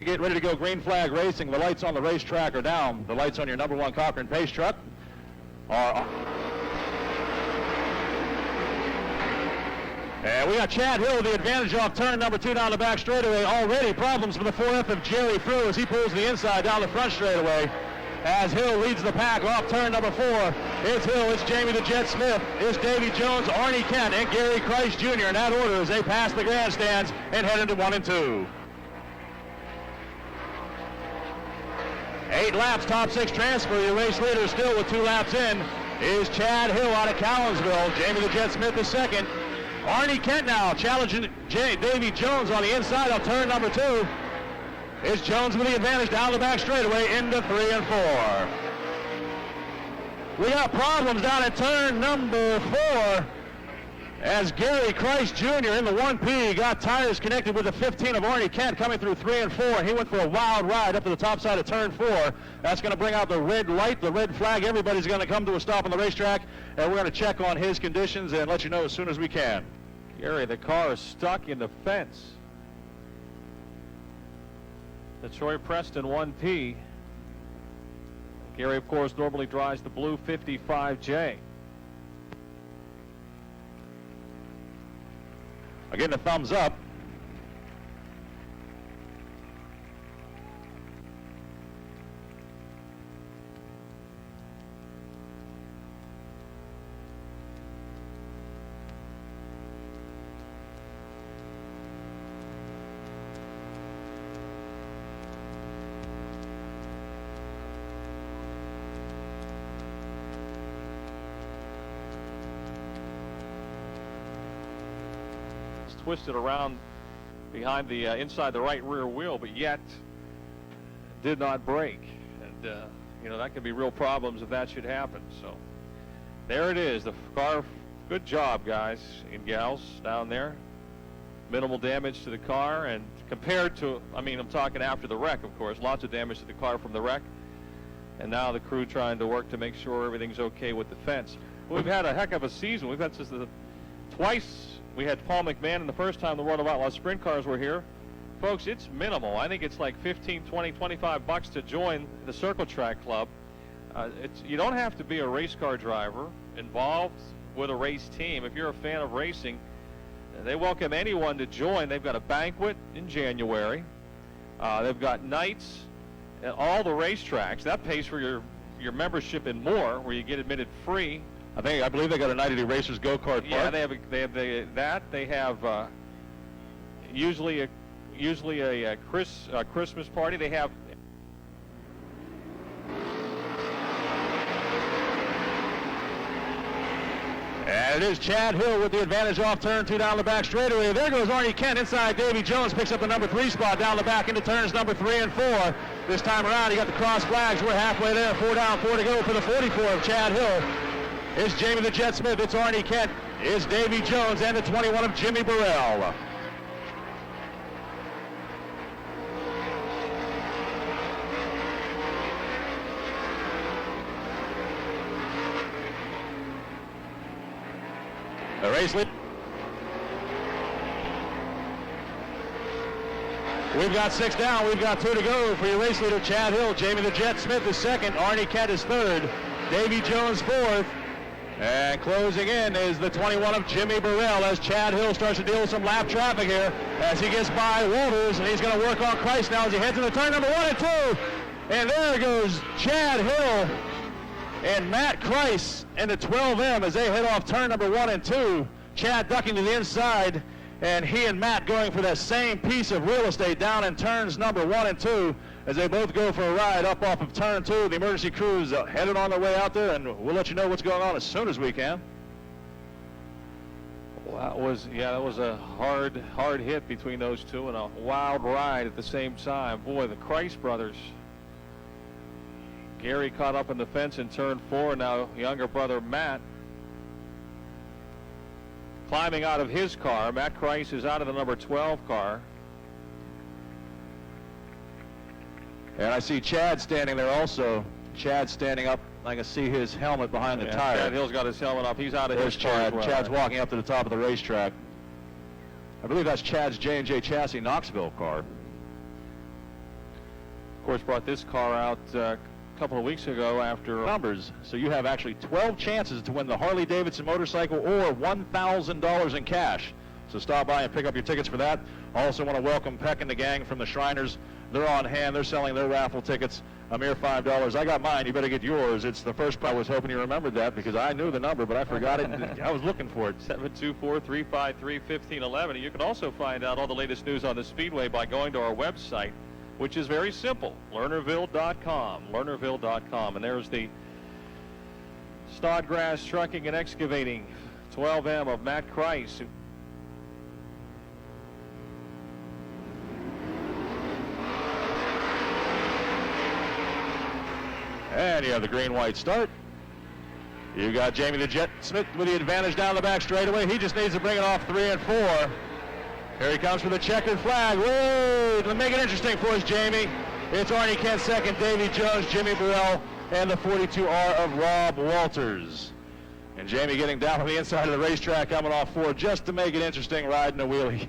Get ready to go green flag racing. The lights on the racetrack are down. The lights on your number 1 Cochran Pace truck are on. And we got Chad Hill with the advantage off turn number 2 down the back straightaway. Already problems with the 4F of Jerry Frew as he pulls the inside down the front straightaway. As Hill leads the pack off turn number 4. It's Hill, it's Jamie the Jet Smith, it's Davy Jones, Arnie Kent, and Gary Christ Jr. in that order as they pass the grandstands and head into 1 and 2. 8 laps, top 6 transfer. Your race leader still with 2 laps in is Chad Hill out of Collinsville. Jamie the Jet Smith is second. Arnie Kent now challenging Davy Jones on the inside of turn number 2. It's Jones with the advantage down the back straightaway into 3 and 4. We got problems down at turn number 4 as Gary Christ Jr. in the 1P got tires connected with the 15 of Arnie Kent coming through 3 and 4. He went for a wild ride up to the top side of turn 4. That's going to bring out the red light, the red flag. Everybody's going to come to a stop on the racetrack, and we're going to check on his conditions and let you know as soon as we can. Gary, the car is stuck in the fence. The Troy Preston 1P. Gary, of course, normally drives the blue 55J. Again, the thumbs up. Twisted around behind the inside the right rear wheel, but yet did not break. And you know, that could be real problems if that should happen. So there it is, the car. Good job, guys and gals down there. Minimal damage to the car, and compared to, I mean, I'm talking after the wreck, of course, lots of damage to the car from the wreck. And now the crew trying to work to make sure everything's okay with the fence. We've had a heck of a season. We've had twice. We had Paul McMahon, and the first time the World of Outlaws sprint cars were here. Folks, it's minimal. I think it's like 15, 20, 25 bucks to join the Circle Track Club. You don't have to be a race car driver involved with a race team. If you're a fan of racing, they welcome anyone to join. They've got a banquet in January. They've got nights at all the racetracks. That pays for your membership and more, where you get admitted free. I believe they got a night at the Racers Go-Kart Park. Yeah, they have that. They have usually a Christmas party. They have. And it is Chad Hill with the advantage off turn 2 down the back straightaway. There goes Arnie Kent inside. Davy Jones picks up the number 3 spot down the back into turns number 3 and 4. This time around, he got the cross flags. We're halfway there. 4 down, 4 to go for the 44 of Chad Hill. It's Jamie the Jet Smith, it's Arnie Kent, it's Davy Jones, and the 21 of Jimmy Burrell. The race lead. We've got 6 down, we've got 2 to go for your race leader, Chad Hill. Jamie the Jet Smith is second, Arnie Kent is third, Davy Jones fourth. And closing in is the 21 of Jimmy Burrell as Chad Hill starts to deal with some lap traffic here as he gets by Walters, and he's going to work on Christ now as he heads into turn number 1 and 2. And there goes Chad Hill and Matt Christ and the 12M as they head off turn number 1 and 2. Chad ducking to the inside, and he and Matt going for that same piece of real estate down in turns number 1 and 2. As they both go for a ride up off of turn 2. The emergency crews headed on their way out there, and we'll let you know what's going on as soon as we can. Well, that was a hard hit between those two and a wild ride at the same time. Boy, the Christ brothers. Gary caught up in the fence in turn 4. Now younger brother Matt climbing out of his car. Matt Christ is out of the number 12 car. And I see Chad standing there also. Chad standing up. I can see his helmet behind the tire. Chad Hill's got his helmet up. He's out of his car. Chad. Chad's walking up to the top of the racetrack. I believe that's Chad's J&J Chassis Knoxville car. course, brought this car out a couple of weeks ago after numbers. So you have actually 12 chances to win the Harley-Davidson motorcycle or $1,000 in cash. So stop by and pick up your tickets for that. Also want to welcome Peck and the gang from the Shriners. They're on hand. They're selling their raffle tickets, a mere $5. I got mine. You better get yours. It's the first. I was hoping you remembered that because I knew the number, but I forgot it. I was looking for it. 724-353-1511. You can also find out all the latest news on the Speedway by going to our website, which is very simple, Lernerville.com, Lernerville.com. And there's the Snodgrass Trucking and Excavating 12M of Matt Kreis. And you have the green-white start. You got Jamie the Jet Smith with the advantage down the back straightaway. He just needs to bring it off 3 and 4. Here he comes for the checkered flag. Whoa! To make it interesting for us, Jamie. It's Arnie Kent second, Davy Jones, Jimmy Burrell, and the 42R of Rob Walters. And Jamie getting down on the inside of the racetrack, coming off 4 just to make it interesting, riding a wheelie.